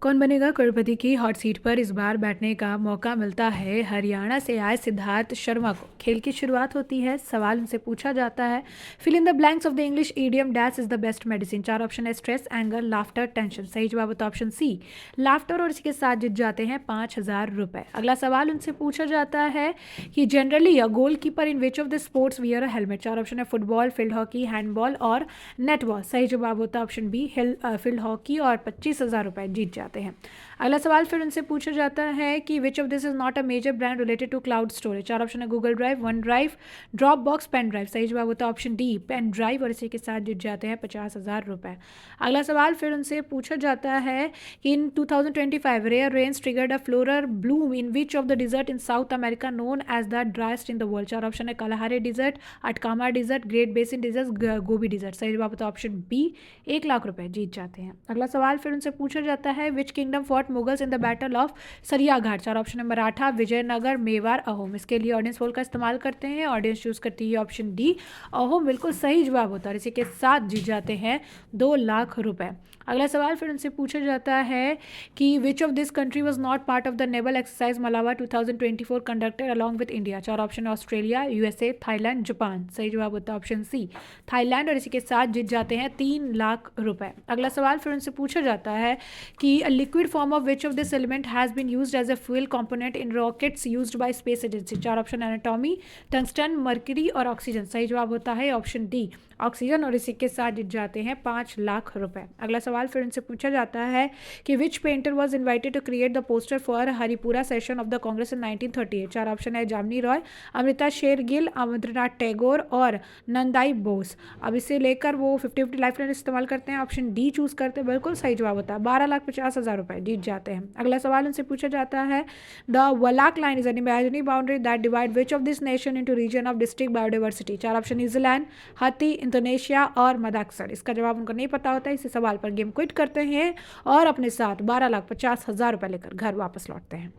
कौन बनेगा करोड़पति की हॉट सीट पर इस बार बैठने का मौका मिलता है हरियाणा से आए सिद्धार्थ शर्मा को। खेल की शुरुआत होती है, सवाल उनसे पूछा जाता है, fill in the blanks of the English idiom dash is the best medicine. चार ऑप्शन है, स्ट्रेस, एंगर, लाफ्टर, टेंशन। सही जवाब होता है ऑप्शन सी, लाफ्टर, और इसके साथ जीत जाते हैं 5,000 रुपए। अगला सवाल उनसे पूछा जाता है कि generally a goal keeper in which of the sports wear a helmet. चार ऑप्शन है, फुटबॉल, फील्ड हॉकी, हैंडबॉल और नेटबॉल। सही जवाब होता है ऑप्शन बी, फील्ड हॉकी, और 25,000 रुपए जीत जाते हैं। अगला सवाल फिर उनसे पूछा जाता है कि which of this is not a major brand related to cloud storage. चार ऑप्शन है, Google Drive, OneDrive, Dropbox, pen drive. सही जवाब होता है ऑप्शन डी, पेन ड्राइव, और इसी के साथ जीत जाते हैं 50,000 रुपए। अगला सवाल फिर उनसे पूछा जाता है कि in 2025 rare rains triggered a floral bloom in which of the desert in South America known as the driest in the world. चार ऑप्शन है, Kalahari desert, Atacama desert, Great Basin desert, Gobi desert. सही जवाब होता है option B, 1,00,000 रुपए जीत जाते हैं। अगला सवाल फिर उनसे पूछा जाता है which kingdom fought Mughals in the battle of सरिया घाट। चार ऑप्शन है, मराठा, विजयनगर, मेवाड़, अहोम। इसके लिए ऑडियंस पोल का इस्तेमाल करते हैं, ऑडियंस चूज करती है ऑप्शन डी, अहोम। बिल्कुल सही जवाब होता है, इसी के साथ जीत जाते हैं 2,00,000 रुपए। अगला सवाल फिर उनसे पूछा जाता है कि which of this country was not part of the naval exercise Malabar 2024 conducted along with India. चार option, Australia, USA, Thailand, Japan. सही जवाब होता है ऑप्शन सी, थाईलैंड, और इसी के साथ जीत जाते हैं 3,00,000 रुपए। अगला सवाल फिर उनसे पूछा जाता है कि a liquid form of which of this element has been used as a fuel component in rockets used by space agency. चार ऑप्शन, एनाटॉमी, टंगस्टन, मर्क्यूरी और ऑक्सीजन। सही जवाब होता है ऑप्शन डी, ऑक्सीजन, और इसी के साथ जीत जाते हैं 5,00,000 रुपए। अगला सवाल फिर उनसे पूछा जाता है कि which painter was invited to create the poster for Haripura session of the Congress in 1938। चार ऑप्शन है, जामनी रॉय, अमृता शेरगिल, अमरनाथ टैगोर और नंदाई बोस। अब इसे लेकर वो 50-50 लाइफ लाइन इस्तेमाल करते हैं, ऑप्शन डी चूज करते हैं। बिल्कुल सही जवाब होता है, 12,50,000 रुपए जीत जाते हैं। अगला सवाल उनसे पूछा जाता है the Wallace line is an imaginary boundary that divide which of this nation into region of district biodiversity. चार ऑप्शन, न्यूजीलैंड, हाथी, इंडोनेशिया और मदागास्कर। इसका जवाब उनको नहीं पता होता है, इसी सवाल पर गेम क्विट करते हैं और अपने साथ 12,50,000 रुपए लेकर घर वापस लौटते हैं।